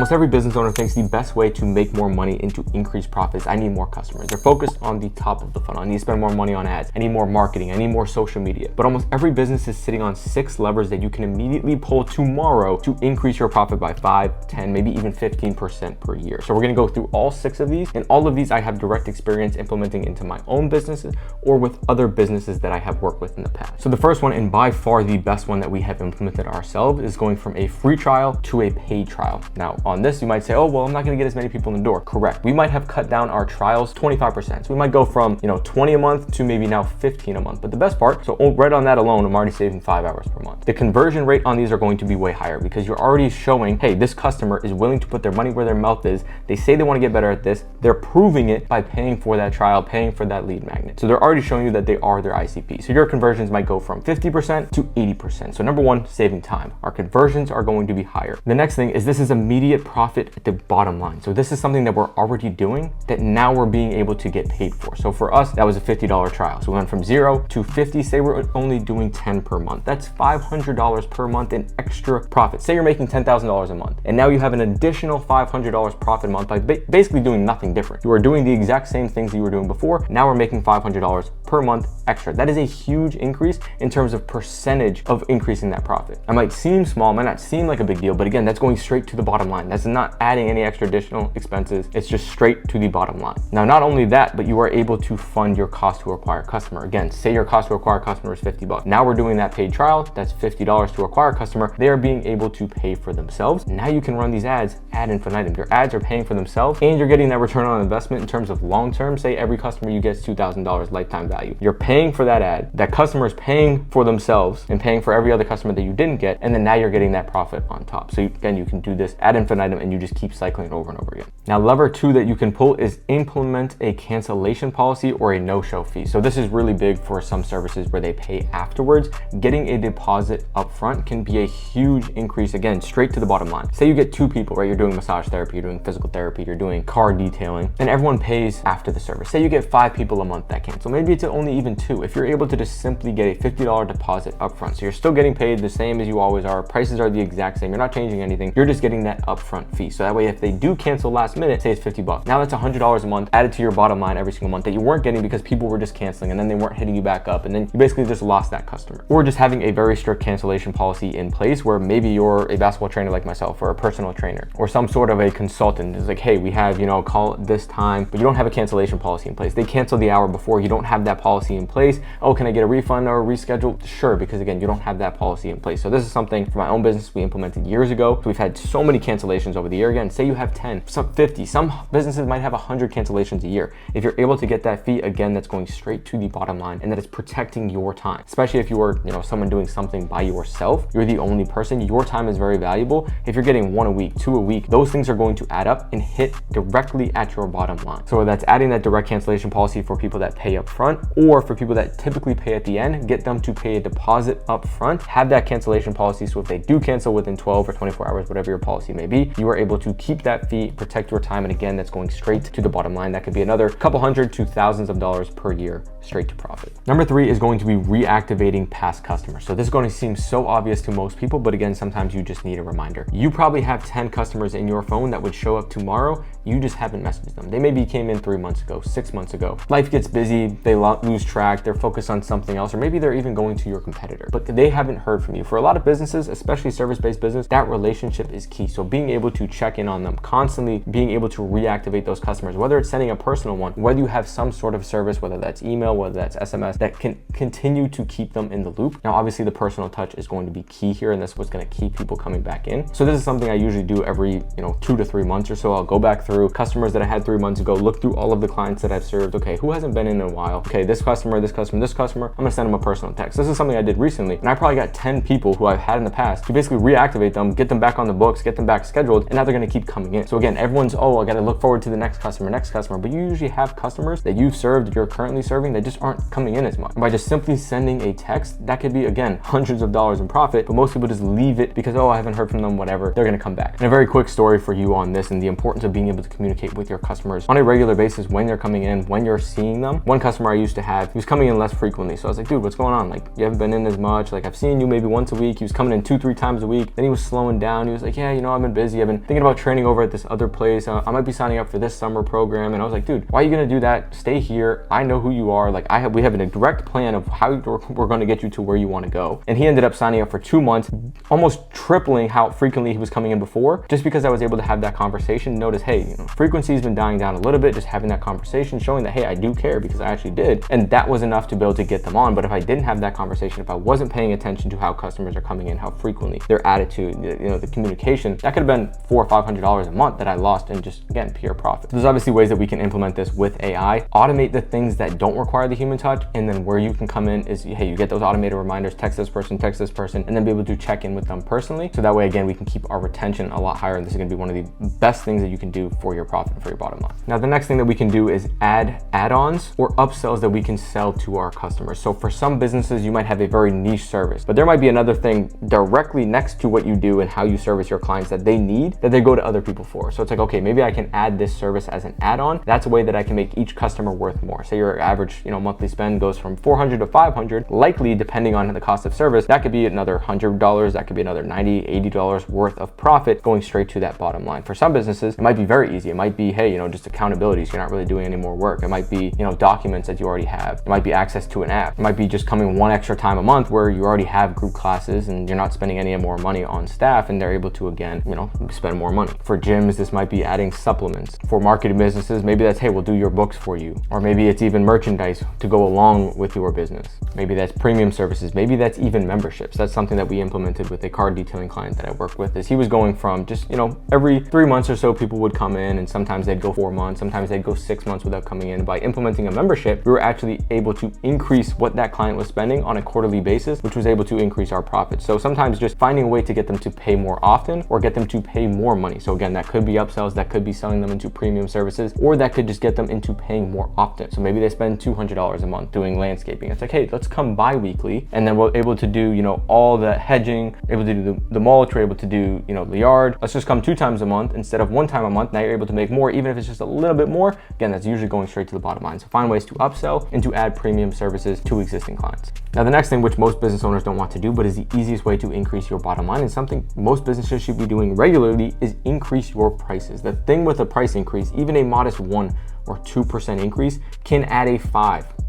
Almost every business owner thinks the best way to make more money and to increase profits, I need more customers. They're focused on the top of the funnel. I need to spend more money on ads. I need more marketing. I need more social media. But almost every business is sitting on 6 levers that you can immediately pull tomorrow to increase your profit by 5, 10, maybe even 15% per year. So we're gonna go through all 6 of these, and all of these I have direct experience implementing into my own businesses or with other businesses that I have worked with in the past. So the first one, and by far the best one that we have implemented ourselves, is going from a free trial to a paid trial. Now on this, you might say, oh, well, I'm not gonna get as many people in the door. Correct. We might have cut down our trials 25%. So we might go from, 20 a month to maybe now 15 a month. But the best part, so right on that alone, I'm already saving 5 hours per month. The conversion rate on these are going to be way higher because you're already showing, hey, this customer is willing to put their money where their mouth is. They say they want to get better at this. They're proving it by paying for that trial, paying for that lead magnet. So they're already showing you that they are their ICP. So your conversions might go from 50% to 80%. So number one, saving time. Our conversions are going to be higher. The next thing is this is immediate profit at the bottom line. So this is something that we're already doing that now we're being able to get paid for. So for us, that was a $50 trial. So we went from 0 to 50. Say we're only doing 10 per month. That's $500 per month in extra profit. Say you're making $10,000 a month, and now you have an additional $500 profit a month by basically doing nothing different. You are doing the exact same things you were doing before. Now we're making $500 per month extra. That is a huge increase in terms of percentage of increasing that profit. It might seem small, might not seem like a big deal, but again, that's going straight to the bottom line. That's not adding any extra additional expenses. It's just straight to the bottom line. Now, not only that, but you are able to fund your cost to acquire a customer. Again, say your cost to acquire a customer is $50. Now we're doing that paid trial. That's $50 to acquire a customer. They are being able to pay for themselves. Now you can run these ads ad infinitum. Your ads are paying for themselves and you're getting that return on investment in terms of long-term. Say every customer you get is $2,000 lifetime value. You're paying for that ad. That customer is paying for themselves and paying for every other customer that you didn't get. And then now you're getting that profit on top. So again, you can do this ad infinitum and you just keep cycling it over and over again. Now, lever 2 that you can pull is implement a cancellation policy or a no-show fee. So this is really big for some services where they pay afterwards. Getting a deposit upfront can be a huge increase, again, straight to the bottom line. Say you get 2 people, right? You're doing massage therapy, you're doing physical therapy, you're doing car detailing, and everyone pays after the service. Say you get 5 people a month that cancel. Maybe it's only even 2. If you're able to just simply get a $50 deposit upfront, so you're still getting paid the same as you always are. Prices are the exact same. You're not changing anything. You're just getting that upfront fee. So that way, if they do cancel last minute, say it's $50. Now that's $100 a month added to your bottom line every single month that you weren't getting because people were just canceling and then they weren't hitting you back up. And then you basically just lost that customer. Or just having a very strict cancellation policy in place where maybe you're a basketball trainer like myself or a personal trainer or some sort of a consultant. It's like, hey, we have, call at this time, but you don't have a cancellation policy in place. They cancel the hour before. You don't have that policy in place. Oh, can I get a refund or a reschedule? Sure, because again, you don't have that policy in place. So this is something for my own business we implemented years ago. So we've had so many cancellations over the year. Again, say you have 10, some 50, some businesses might have 100 cancellations a year. If you're able to get that fee, again, that's going straight to the bottom line and that is protecting your time, especially if you are, someone doing something by yourself, you're the only person, your time is very valuable. If you're getting 1 a week, 2 a week, those things are going to add up and hit directly at your bottom line. So that's adding that direct cancellation policy for people that pay up front or for people that typically pay at the end, get them to pay a deposit up front, have that cancellation policy. So if they do cancel within 12 or 24 hours, whatever your policy may be, you are able to keep that fee, protect your time. And again, that's going straight to the bottom line. That could be another couple hundred to thousands of dollars per year straight to profit. Number 3 is going to be reactivating past customers. So this is going to seem so obvious to most people, but again, sometimes you just need a reminder. You probably have 10 customers in your phone that would show up tomorrow. You just haven't messaged them. They maybe came in 3 months ago, 6 months ago. Life gets busy, they lose track, they're focused on something else, or maybe they're even going to your competitor, but they haven't heard from you. For a lot of businesses, especially service-based business, that relationship is key. So being able to check in on them constantly, being able to reactivate those customers, whether it's sending a personal one, whether you have some sort of service, whether that's email, whether that's SMS, that can continue to keep them in the loop. Now, obviously the personal touch is going to be key here, and that's what's going to keep people coming back in. So this is something I usually do every, 2 to 3 months or so. I'll go back through customers that I had 3 months ago, look through all of the clients that I've served. Okay, who hasn't been in a while? Okay, this customer, this customer, this customer, I'm gonna send them a personal text. This is something I did recently, and I probably got 10 people who I've had in the past to basically reactivate them, get them back on the books, get them back scheduled, and now they're gonna keep coming in. So again, everyone's, oh, I gotta look forward to the next customer, but you usually have customers that you've served, that you're currently serving, that just aren't coming in as much. And by just simply sending a text, that could be, again, hundreds of dollars in profit, but most people just leave it because, oh, I haven't heard from them, whatever, they're gonna come back. And a very quick story for you on this and the importance of being able to communicate with your customers on a regular basis when they're coming in, when you're seeing them. One customer I used to have, he was coming in less frequently. So I was like, dude, what's going on? Like, you haven't been in as much. Like, I've seen you maybe once a week. He was coming in 2-3 times a week. Then he was slowing down. He was like, yeah, I've been busy. busy. I've been thinking about training over at this other place. I might be signing up for this summer program. And I was like, dude, why are you gonna do that? Stay here. I know who you are. Like we have a direct plan of how we're gonna get you to where you wanna go. And he ended up signing up for 2 months, almost tripling how frequently he was coming in before, just because I was able to have that conversation. Notice, hey, you know, frequency's been dying down a little bit, just having that conversation, showing that, hey, I do care, because I actually did. And that was enough to be able to get them on. But if I didn't have that conversation, if I wasn't paying attention to how customers are coming in, how frequently, their attitude, you know, the communication, that could have been $400 or $500 a month that I lost in just, again, pure profit. There's obviously ways that we can implement this with AI. Automate the things that don't require the human touch, and then where you can come in is, hey, you get those automated reminders, text this person, and then be able to check in with them personally. So that way, again, we can keep our retention a lot higher, and this is gonna be one of the best things that you can do for your profit and for your bottom line. Now, the next thing that we can do is add add-ons or upsells that we can sell to our customers. So for some businesses, you might have a very niche service, but there might be another thing directly next to what you do and how you service your clients that they need, that they go to other people for. So it's like, okay, maybe I can add this service as an add-on. That's a way that I can make each customer worth more. Say your average, you know, monthly spend goes from $400 to $500, likely depending on the cost of service, that could be another $100, that could be another $90, $80 worth of profit going straight to that bottom line. For some businesses, it might be very easy. It might be, hey, you know, just accountability, so you're not really doing any more work. It might be, you know, documents that you already have. It might be access to an app. It might be just coming one extra time a month where you already have group classes and you're not spending any more money on staff, and they're able to, again, you know, spend more money. For gyms, this might be adding supplements. For marketing businesses, maybe that's, hey, we'll do your books for you. Or maybe it's even merchandise to go along with your business. Maybe that's premium services. Maybe that's even memberships. That's something that we implemented with a car detailing client that I work with, is he was going from just, you know, every 3 months or so people would come in, and sometimes they'd go 4 months, sometimes they'd go 6 months without coming in. By implementing a membership, we were actually able to increase what that client was spending on a quarterly basis, which was able to increase our profits. So sometimes just finding a way to get them to pay more often or get them to pay more money. So again, that could be upsells, that could be selling them into premium services, or that could just get them into paying more often. So maybe they spend $200 a month doing landscaping. It's like, hey, let's come bi-weekly, and then we're able to do, you know, all the hedging, able to do the mulch, we're able to do, you know, the yard. Let's just come 2 times a month instead of 1 time a month. Now you're able to make more, even if it's just a little bit more. Again, that's usually going straight to the bottom line. So find ways to upsell and to add premium services to existing clients. Now, the next thing, which most business owners don't want to do, but is the easiest way to increase your bottom line, and something most businesses should be doing regularly, is increase your prices. The thing with a price increase, even a modest 1 or 2% increase, can add a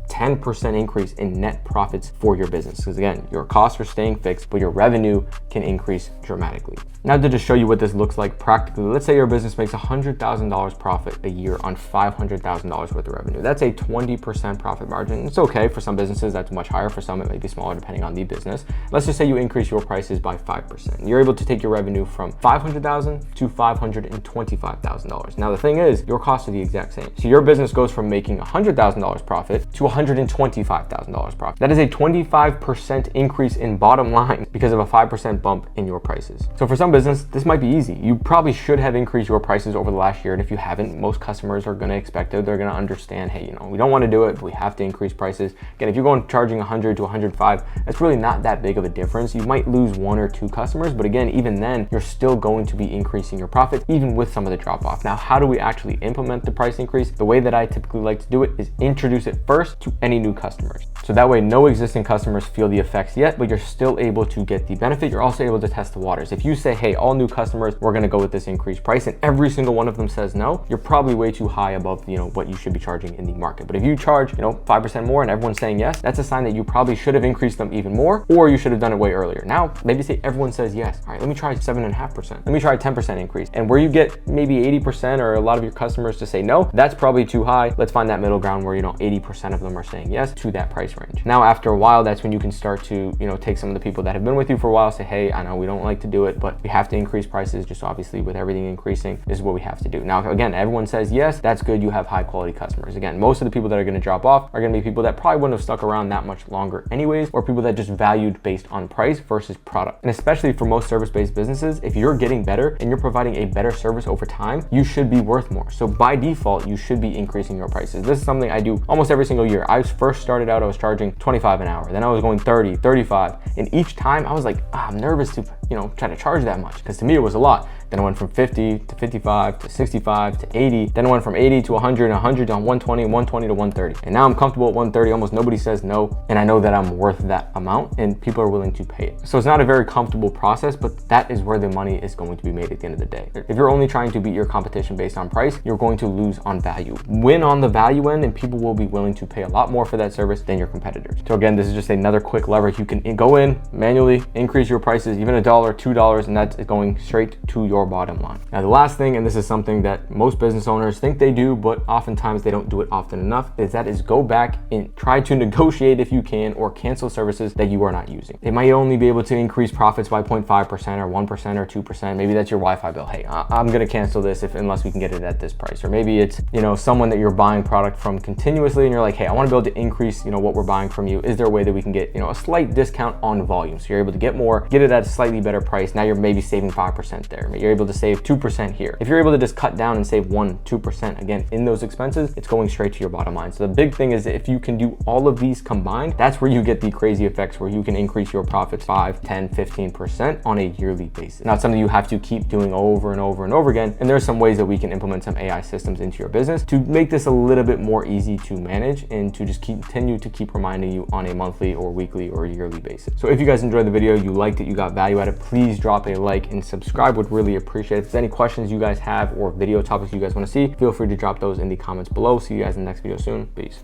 10% increase in net profits for your business. Because again, your costs are staying fixed, but your revenue can increase dramatically. Now, to just show you what this looks like practically, let's say your business makes $100,000 profit a year on $500,000 worth of revenue. That's a 20% profit margin. It's okay. For some businesses, that's much higher. For some, it may be smaller depending on the business. Let's just say you increase your prices by 5%. You're able to take your revenue from $500,000 to $525,000. Now, the thing is, your costs are the exact same. So your business goes from making $100,000 profit to $125,000 profit. That is a 25% increase in bottom line because of a 5% bump in your prices. So for some business, this might be easy. You probably should have increased your prices over the last year. And if you haven't, most customers are going to expect it. They're going to understand, hey, you know, we don't want to do it, but we have to increase prices. Again, if you're going charging 100 to 105, that's really not that big of a difference. You might lose 1 or 2 customers, but again, even then, you're still going to be increasing your profit, even with some of the drop off. Now, how do we actually implement the price increase? The way that I typically like to do it is introduce it first to any new customers. So that way, no existing customers feel the effects yet, but you're still able to get the benefit. You're also able to test the waters. If you say, hey, all new customers, we're going to go with this increased price, and every single one of them says no, you're probably way too high above, you know, what you should be charging in the market. But if you charge, you know, 5% more and everyone's saying yes, that's a sign that you probably should have increased them even more, or you should have done it way earlier. Now, maybe say everyone says yes. All right, let me try 7.5%. Let me try 10% increase. And where you get maybe 80% or a lot of your customers to say no, that's probably too high. Let's find that middle ground where, you know, 80% of them are saying yes to that price range. Now, after a while, that's when you can start to, you know, take some of the people that have been with you for a while, say, hey, I know we don't like to do it, but we have to increase prices. Just obviously with everything increasing, this is what we have to do. Now, again, everyone says yes, that's good. You have high quality customers. Again, most of the people that are going to drop off are going to be people that probably wouldn't have stuck around that much longer anyways, or people that just valued based on price versus product. And especially for most service-based businesses, if you're getting better and you're providing a better service over time, you should be worth more. So by default, you should be increasing your prices. This is something I do almost every single year. I first started out, I was charging 25 an hour. Then I was going 30, 35. And each time I was like, I'm nervous to, you know, try to charge that much, because to me it was a lot. Then it went from 50 to 55 to 65 to 80. Then it went from 80 to 100 and 100 to 120 and 120 to 130. And now I'm comfortable at 130. Almost nobody says no. And I know that I'm worth that amount and people are willing to pay it. So it's not a very comfortable process, but that is where the money is going to be made at the end of the day. If you're only trying to beat your competition based on price, you're going to lose on value. Win on the value end, and people will be willing to pay a lot more for that service than your competitors. So again, this is just another quick lever. You can go in manually, increase your prices, even $1, $2, and that's going straight to your bottom line. Now, the last thing, and this is something that most business owners think they do, but oftentimes they don't do it often enough, is go back and try to negotiate if you can, or cancel services that you are not using. They might only be able to increase profits by 0.5% or 1% or 2%. Maybe that's your Wi-Fi bill. Hey, I'm gonna cancel this unless we can get it at this price. Or maybe it's, someone that you're buying product from continuously and you're like, hey, I wanna be able to increase, what we're buying from you. Is there a way that we can get, a slight discount on volume? So you're able to get more, get it at a slightly better price. Now you're maybe saving 5% there. You're able to save 2% here. If you're able to just cut down and save 2% again in those expenses, it's going straight to your bottom line. So the big thing is that if you can do all of these combined, that's where you get the crazy effects where you can increase your profits 5, 10, 15% on a yearly basis. Now it's something you have to keep doing over and over and over again. And there's some ways that we can implement some AI systems into your business to make this a little bit more easy to manage and to just continue to keep reminding you on a monthly or weekly or yearly basis. So if you guys enjoyed the video, you liked it, you got value out of it, please drop a like and subscribe. Would really appreciate it. If there's any questions you guys have or video topics you guys want to see, feel free to drop those in the comments below. See you guys in the next video soon. Peace.